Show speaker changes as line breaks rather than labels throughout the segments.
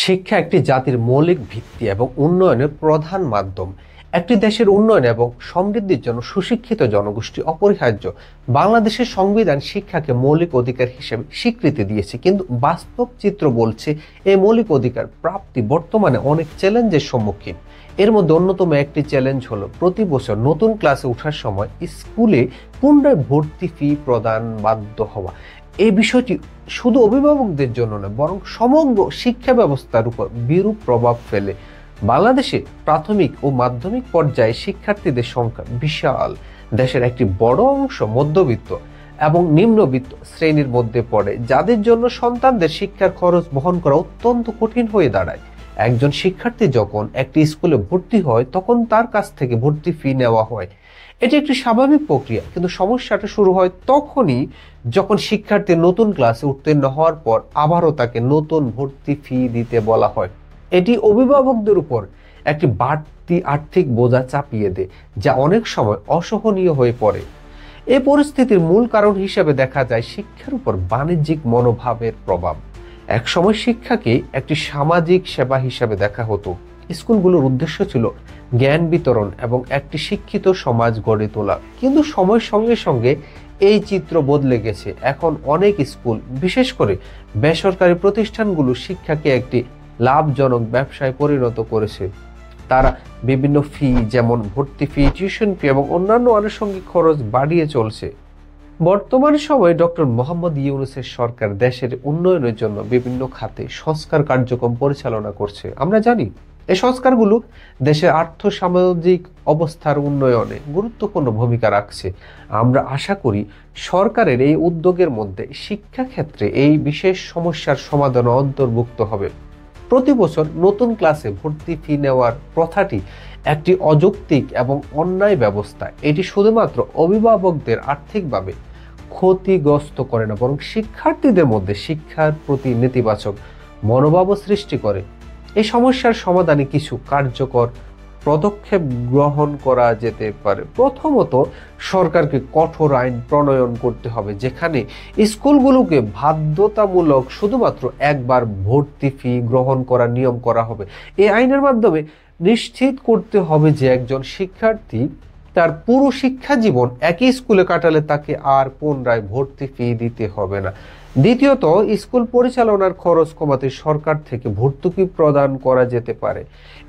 শিক্ষা একটি জাতির মৌলিক ভিত্তি এবং উন্নয়নের প্রধান মাধ্যম। একটি দেশের উন্নয়ন এবং সমৃদ্ধির জন্য সুশিক্ষিত জনগোষ্ঠী অপরিহার্য। বাংলাদেশের সংবিধান শিক্ষাকে মৌলিক অধিকার হিসেবে স্বীকৃতি দিয়েছে, কিন্তু বাস্তব চিত্র বলছে এই মৌলিক অধিকার প্রাপ্তি বর্তমানে অনেক চ্যালেঞ্জের সম্মুখীন। এর মধ্যে অন্যতম একটি চ্যালেঞ্জ হলো প্রতি বছর নতুন ক্লাসে ওঠার সময় স্কুলে পুনরায় ভর্তি ফি প্রদান বাধ্য হওয়া। এই বিষয়টি শুধু অভিভাবকদের জন্য নয়, বরং সমগ্র শিক্ষা ব্যবস্থার উপর বিরূপ প্রভাব ফেলে। বাংলাদেশে প্রাথমিক ও মাধ্যমিক পর্যায়ে শিক্ষার্থীদের সংখ্যা বিশাল। দেশের একটি বড় অংশ মধ্যবিত্ত এবং নিম্নবিত্ত শ্রেণীর মধ্যে পড়ে, যাদের জন্য সন্তানদের শিক্ষার খরচ বহন করা অত্যন্ত কঠিন হয়ে দাঁড়ায়। একজন শিক্ষার্থী যখন একটি স্কুলে ভর্তি হয়, তখন তার কাছ থেকে ভর্তি ফি নেওয়া হয়। এটি একটি স্বাভাবিক প্রক্রিয়া, কিন্তু সমস্যাটা শুরু হয় তখনই যখন শিক্ষার্থী নতুন ক্লাসে উত্তীর্ণ হওয়ার পর আবারও তাকে নতুন ভর্তি ফি দিতে বলা হয়। এটি অভিভাবকদের উপর একটি বাড়তি আর্থিক বোঝা চাপিয়ে দেয়, যা অনেক সময় অসহনীয় হয়ে পড়ে। এই পরিস্থিতির মূল কারণ হিসেবে দেখা যায় শিক্ষার উপর বাণিজ্যিক মনোভাবের প্রভাব। একসময় শিক্ষাকে একটি সামাজিক সেবা হিসেবে দেখা হতো। স্কুলগুলোর উদ্দেশ্য ছিল জ্ঞান বিতরণ এবং একটি শিক্ষিত সমাজ গড়ে তোলা, কিন্তু সময়ের সঙ্গে সঙ্গে এই চিত্র বদলে গেছে। এখন অনেক স্কুল, বিশেষ করে বেসরকারি প্রতিষ্ঠানগুলো শিক্ষাকে একটি লাভজনক ব্যবসায় পরিণত করেছে। তারা বিভিন্ন ফি, যেমন ভর্তি ফি, টিউশন ফি এবং অন্যান্য আনুষঙ্গিক খরচ বাড়িয়ে চলছে। বর্তমান সময়ে ডক্টর মোহাম্মদ ইউনূসের সরকার দেশের উন্নয়নের জন্য বিভিন্ন খাতে সংস্কার কার্যক্রম পরিচালনা করছে। আমরা জানি এই সংস্কারগুলো দেশের আর্থসামাজিক অবস্থার উন্নয়নে গুরুত্বপূর্ণ ভূমিকা রাখছে। আমরা আশা করি সরকারের এই উদ্যোগের মধ্যে শিক্ষা ক্ষেত্রে এই বিশেষ সমস্যার সমাধান অন্তর্ভুক্ত হবে। প্রতি বছর নতুন ক্লাসে ভর্তি ফি নেওয়ার প্রথাটি একটি অযৌক্তিক এবং অন্যায় ব্যবস্থা। এটি শুধুমাত্র অভিভাবকদের আর্থিকভাবে ক্ষতিগ্রস্ত করে না, বরং শিক্ষার্থীদের মধ্যে শিক্ষার প্রতি নেতিবাচক মনোভাবও সৃষ্টি করে। এই সমস্যার সমাধানে কিছু কার্যকর পদক্ষেপ গ্রহণ করা যেতে পারে। প্রথমত, সরকারকে কঠোর আইন প্রণয়ন করতে হবে, যেখানে স্কুলগুলোকে বাধ্যতামূলক শুধুমাত্র একবার ভর্তি ফি গ্রহণ করার নিয়ম করা হবে। এই আইনের মাধ্যমে নিশ্চিত করতে হবে যে একজন শিক্ষার্থী তার পুরো শিক্ষা জীবন একই স্কুলে কাটালে তাকে আর পুনরায় ভর্তি ফি দিতে হবে না। দ্বিতীয়ত, স্কুল পরিচালনার খরচ কমাতে সরকার থেকে ভর্তুকি প্রদান করা যেতে পারে।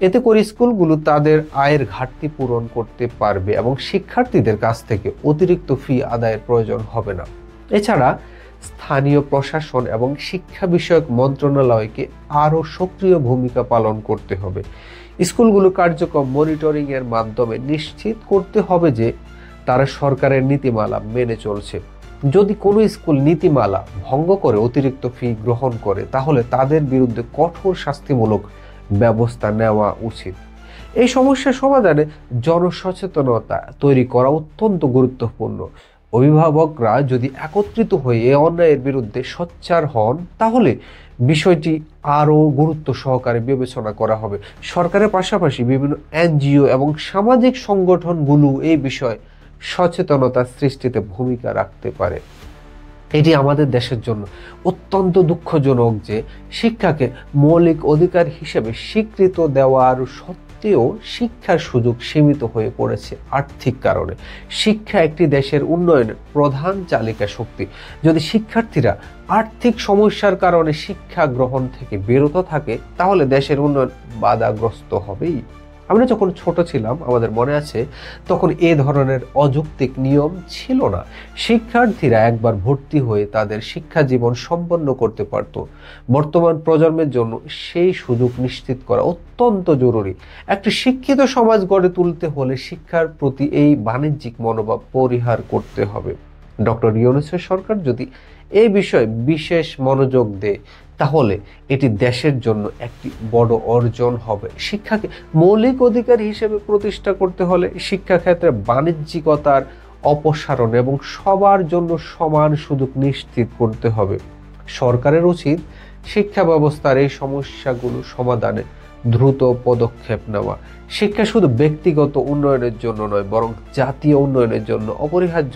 এতে করে স্কুলগুলো তাদের আয়ের ঘাটতি পূরণ করতে পারবে এবং শিক্ষার্থীদের কাছ থেকে অতিরিক্ত ফি আদায়ের প্রয়োজন হবে না। এছাড়া স্থানীয় প্রশাসন এবং শিক্ষা বিষয়ক মন্ত্রণালয়কে আরও সক্রিয় ভূমিকা পালন করতে হবে। স্কুলগুলো কার্যক্রম মনিটরিং এর মাধ্যমে নিশ্চিত করতে হবে যে তারা সরকারের নীতিমালা মেনে চলছে। যদি কোনো স্কুল নীতিমালা ভঙ্গ করে অতিরিক্ত ফি গ্রহণ করে, তাহলে তাদের বিরুদ্ধে কঠোর শাস্তিমূলক ব্যবস্থা নেওয়া উচিত। এই সমস্যার সমাধানে জনসচেতনতা তৈরি করা অত্যন্ত গুরুত্বপূর্ণ। অভিভাবকরা যদি একত্রিত হয়ে এই অন্যায়ের বিরুদ্ধে সোচ্চার হন, তাহলে বিষয়টি আরও গুরুত্ব সহকারে বিবেচনা করা হবে। সরকারের পাশাপাশি বিভিন্ন এনজিও এবং সামাজিক সংগঠনগুলো এই বিষয়ে সচেতনতা সৃষ্টিতে ভূমিকা রাখতে পারে। এটি আমাদের দেশের জন্য অত্যন্ত দুঃখজনক যে শিক্ষাকে মৌলিক অধিকার হিসেবে স্বীকৃত দেওয়ার সত্ত্বেও শিক্ষার সুযোগ সীমিত হয়ে পড়েছে আর্থিক কারণে। শিক্ষা একটি দেশের উন্নয়নের প্রধান চালিকা শক্তি। যদি শিক্ষার্থীরা আর্থিক সমস্যার কারণে শিক্ষা গ্রহণ থেকে বিরত থাকে, তাহলে দেশের উন্নয়ন বাধাগ্রস্ত হবেই। আমরা যখন ছোট ছিলাম, আমাদের মনে আছে, তখন এ ধরনের অযৌক্তিক নিয়ম ছিল না। শিক্ষার্থীরা একবার ভর্তি হয়ে তাদের শিক্ষা জীবন সম্পন্ন করতে পারত। বর্তমান প্রজন্মের জন্য সেই সুযোগ নিশ্চিত করা অত্যন্ত জরুরি। একটি শিক্ষিত সমাজ গড়ে তুলতে হলে শিক্ষার প্রতি এই বাণিজ্যিক মনোভাব পরিহার করতে হবে। ডক্টর ইউনূসের সরকার যদি এই বিষয়ে বিশেষ মনোযোগ দেয়, তাহলে এটি দেশের জন্য একটি বড় অর্জন হবে। শিক্ষাকে মৌলিক অধিকার হিসেবে প্রতিষ্ঠা করতে হলে শিক্ষাক্ষেত্রে বাণিজ্যিকতার অপসারণ এবং সবার জন্য সমান সুযোগ নিশ্চিত করতে হবে। সরকারের উচিত শিক্ষা ব্যবস্থার এই সমস্যাগুলো সমাধানে দ্রুত পদক্ষেপ নেওয়া। শিক্ষা শুধু ব্যক্তিগত উন্নয়নের জন্য নয়, বরং জাতীয় উন্নয়নের জন্য অপরিহার্য।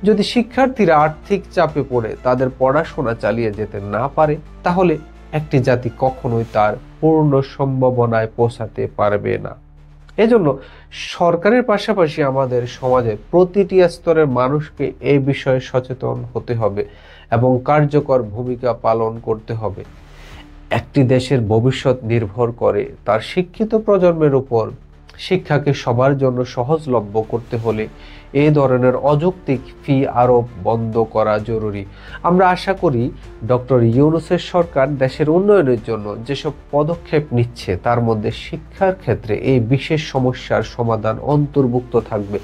যদি শিক্ষার্থীরা আর্থিক চাপে পড়ে তাদের পড়াশোনা চালিয়ে যেতে না পারে, তাহলে একটি জাতি কখনোই তার পূর্ণ সম্ভাবনায় পৌঁছাতে পারবে না। এজন্য সরকারের পাশাপাশি আমাদের সমাজের প্রতিটি স্তরের মানুষকে এই বিষয়ে সচেতন হতে হবে এবং কার্যকর ভূমিকা পালন করতে হবে। একটি দেশের ভবিষ্যৎ নির্ভর করে তার শিক্ষিত প্রজন্মের উপর। শিক্ষাকে সবার জন্য সহজলভ্য করতে হলে এই ধরনের অযৌক্তিক ফি আরোপ বন্ধ করা জরুরি। আমরা আশা করি ডক্টর ইউনূসের সরকার দেশের উন্নয়নের জন্য যেসব পদক্ষেপ নিচ্ছে তার মধ্যে শিক্ষার ক্ষেত্রে এই বিশেষ সমস্যার সমাধান অন্তর্ভুক্ত থাকবে।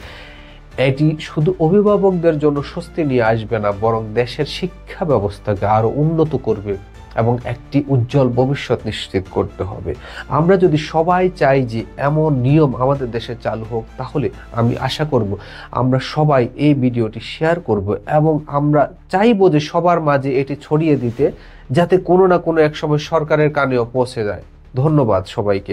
এটি শুধু অভিভাবকদের জন্য স্বস্তি নিয়ে আসবে না, বরং দেশের শিক্ষা ব্যবস্থাকে আরো উন্নত করবে এবং একটি উজ্জ্বল ভবিষ্যৎ নিশ্চিত করতে হবে। আমরা যদি সবাই চাই যে এমন নিয়ম আমাদের দেশে চালু হোক, তাহলে আমি আশা করব আমরা সবাই এই ভিডিওটি শেয়ার করব এবং আমরা চাইবো যে সবার মাঝে এটি ছড়িয়ে দিতে, যাতে কোনো না কোনো এক সময় সরকারের কানেও পৌঁছে যায়। ধন্যবাদ সবাইকে।